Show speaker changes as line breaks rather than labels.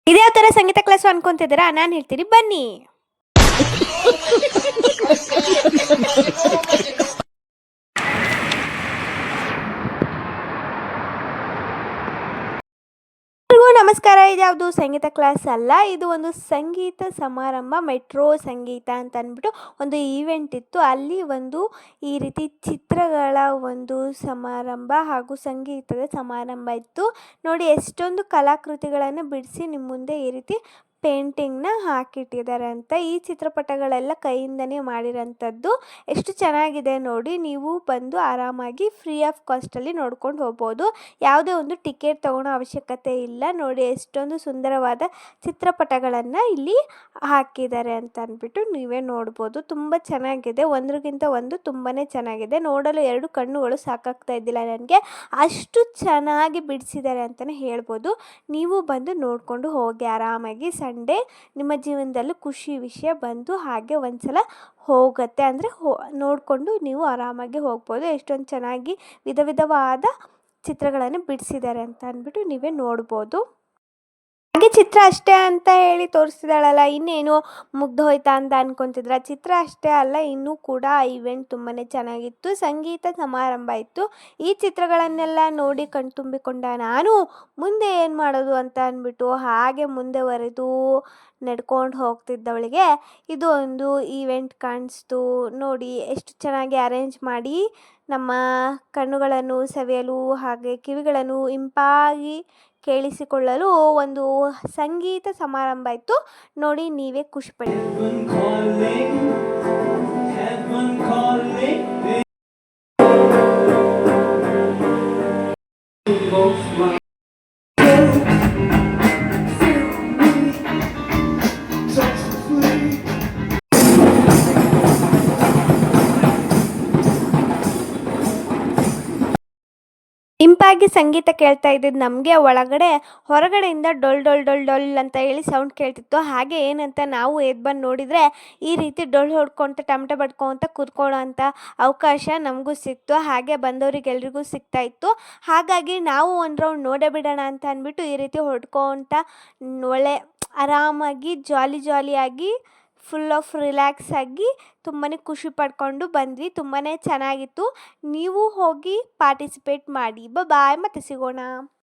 ಇದ್ಯಾವ ಥರ ಸಂಗೀತ ಕ್ಲಾಸು ಅನ್ಕೊಂತಿದ್ದೀರಾ? ನಾನು ಹೇಳ್ತೀನಿ ಬನ್ನಿ. ಎಲ್ರಿಗೂ ನಮಸ್ಕಾರ. ಇದ್ಯಾವುದು ಸಂಗೀತ ಕ್ಲಾಸ್ ಅಲ್ಲ, ಇದು ಒಂದು ಸಂಗೀತ ಸಮಾರಂಭ. ಮೆಟ್ರೋ ಸಂಗೀತ ಅಂತ ಅಂದ್ಬಿಟ್ಟು ಒಂದು ಈವೆಂಟ್ ಇತ್ತು. ಅಲ್ಲಿ ಒಂದು ಈ ರೀತಿ ಚಿತ್ರಗಳ ಒಂದು ಸಮಾರಂಭ ಹಾಗೂ ಸಂಗೀತದ ಸಮಾರಂಭ ಇತ್ತು. ನೋಡಿ ಎಷ್ಟೊಂದು ಕಲಾಕೃತಿಗಳನ್ನು ಬಿಡಿಸಿ ನಿಮ್ಮ ಮುಂದೆ ಈ ರೀತಿ ಪೇಂಟಿಂಗ್ನ ಹಾಕಿಟ್ಟಿದ್ದಾರೆ ಅಂತ. ಈ ಚಿತ್ರಪಟಗಳೆಲ್ಲ ಕೈಯಿಂದನೇ ಮಾಡಿರೋಂಥದ್ದು. ಎಷ್ಟು ಚೆನ್ನಾಗಿದೆ ನೋಡಿ. ನೀವು ಬಂದು ಆರಾಮಾಗಿ ಫ್ರೀ ಆಫ್ ಕಾಸ್ಟಲ್ಲಿ ನೋಡ್ಕೊಂಡು ಹೋಗ್ಬೋದು. ಯಾವುದೇ ಒಂದು ಟಿಕೆಟ್ ತೊಗೊಳ್ಳೋ ಅವಶ್ಯಕತೆ ಇಲ್ಲ. ನೋಡಿ ಎಷ್ಟೊಂದು ಸುಂದರವಾದ ಚಿತ್ರಪಟಗಳನ್ನು ಇಲ್ಲಿ ಹಾಕಿದ್ದಾರೆ ಅಂತ ಅಂದ್ಬಿಟ್ಟು ನೀವೇ ನೋಡ್ಬೋದು. ತುಂಬ ಚೆನ್ನಾಗಿದೆ, ಒಂದರಿಗಿಂತ ಒಂದು ತುಂಬಾ ಚೆನ್ನಾಗಿದೆ. ನೋಡಲು ಎರಡು ಕಣ್ಣುಗಳು ಸಾಕಾಗ್ತಾ ಇದ್ದಿಲ್ಲ ನನಗೆ, ಅಷ್ಟು ಚೆನ್ನಾಗಿ ಬಿಡಿಸಿದ್ದಾರೆ ಅಂತಲೇ ಹೇಳ್ಬೋದು. ನೀವು ಬಂದು ನೋಡಿಕೊಂಡು ಹೋಗಿ ಆರಾಮಾಗಿ. ಸಂಡೇ ನಿಮ್ಮ ಜೀವನದಲ್ಲೂ ಖುಷಿ ವಿಷಯ ಬಂದು ಹಾಗೆ ಒಂದ್ಸಲ ಹೋಗುತ್ತೆ ಅಂದರೆ ನೋಡಿಕೊಂಡು ನೀವು ಆರಾಮಾಗಿ ಹೋಗ್ಬೋದು. ಎಷ್ಟೊಂದು ಚೆನ್ನಾಗಿ ವಿಧ ವಿಧವಾದ ಚಿತ್ರಗಳನ್ನು ಬಿಡಿಸಿದ್ದಾರೆ ಅಂತ ಅಂದ್ಬಿಟ್ಟು ನೀವೇ ನೋಡ್ಬೋದು. ಹಾಗೆ ಚಿತ್ರ ಅಷ್ಟೇ ಅಂತ ಹೇಳಿ ತೋರಿಸ್ತಿದ್ದಾಳಲ್ಲ, ಇನ್ನೇನು ಮುಗ್ದು ಹೋಯ್ತಾ ಅಂತ ಅನ್ಕೊತಿದ್ರ? ಚಿತ್ರ ಅಷ್ಟೇ ಅಲ್ಲ, ಇನ್ನೂ ಕೂಡ ಈವೆಂಟ್ ತುಂಬಾ ಚೆನ್ನಾಗಿತ್ತು. ಸಂಗೀತ ಸಮಾರಂಭ ಇತ್ತು. ಈ ಚಿತ್ರಗಳನ್ನೆಲ್ಲ ನೋಡಿ ಕಣ್ತುಂಬಿಕೊಂಡ ನಾನು ಮುಂದೆ ಏನು ಮಾಡೋದು ಅಂತ ಅಂದ್ಬಿಟ್ಟು ಹಾಗೆ ಮುಂದೆವರೆದು ನಡ್ಕೊಂಡು ಹೋಗ್ತಿದ್ದವಳಿಗೆ ಇದು ಒಂದು ಈವೆಂಟ್ ಕಾಣಿಸ್ತು. ನೋಡಿ ಎಷ್ಟು ಚೆನ್ನಾಗಿ ಅರೇಂಜ್ ಮಾಡಿ ನಮ್ಮ ಕಣ್ಣುಗಳನ್ನು ಸವಿಯಲು ಹಾಗೆ ಕಿವಿಗಳನ್ನು ಇಂಪಾಗಿ ಕೇಳಿಸಿಕೊಳ್ಳಲು ಒಂದು ಸಂಗೀತ ಸಮಾರಂಭ ಇತ್ತು. ನೋಡಿ ನೀವೇ ಖುಷಿಪಡಿ. ಇಂಪಾಗಿ ಸಂಗೀತ ಕೇಳ್ತಾ ಇದ್ದಿದ್ದು ನಮಗೆ ಒಳಗಡೆ ಹೊರಗಡೆಯಿಂದ ಡೊಲ್ ಡೊಲ್ ಡೊಲ್ ಡೊಲ್ ಅಂತ ಹೇಳಿ ಸೌಂಡ್ ಕೇಳ್ತಿತ್ತು. ಹಾಗೆ ಏನಂತ ನಾವು ಎದ್ದು ಬಂದು ನೋಡಿದರೆ ಈ ರೀತಿ ಡೊಳ್ಳು ಹೊಡ್ಕೊತ ಟಮಟೆ ಬಡ್ಕೊತ ಕೂತ್ಕೊಳ್ಳೋ ಅಂಥ ಅವಕಾಶ ನಮಗೂ ಸಿಕ್ತು. ಹಾಗೆ ಬಂದವರಿಗೆಲ್ರಿಗೂ ಸಿಗ್ತಾ ಇತ್ತು. ಹಾಗಾಗಿ ನಾವು ಒಂದು ರೌಂಡ್ ನೋಡೇ ಬಿಡೋಣ ಅಂತ ಅಂದ್ಬಿಟ್ಟು ಈ ರೀತಿ ಹೊಡ್ಕೊತ ಒಳ್ಳೆ ಆರಾಮಾಗಿ ಜಾಲಿಯಾಗಿ ಫುಲ್ ಆಫ್ ರಿಲ್ಯಾಕ್ಸ್ ಆಗಿ ತುಂಬಾ ಖುಷಿ ಪಡ್ಕೊಂಡು ಬಂದ್ವಿ. ತುಂಬಾ ಚೆನ್ನಾಗಿತ್ತು. ನೀವು ಹೋಗಿ ಪಾರ್ಟಿಸಿಪೇಟ್ ಮಾಡಿ. ಬಾಯ್, ಮತ್ತೆ ಸಿಗೋಣ.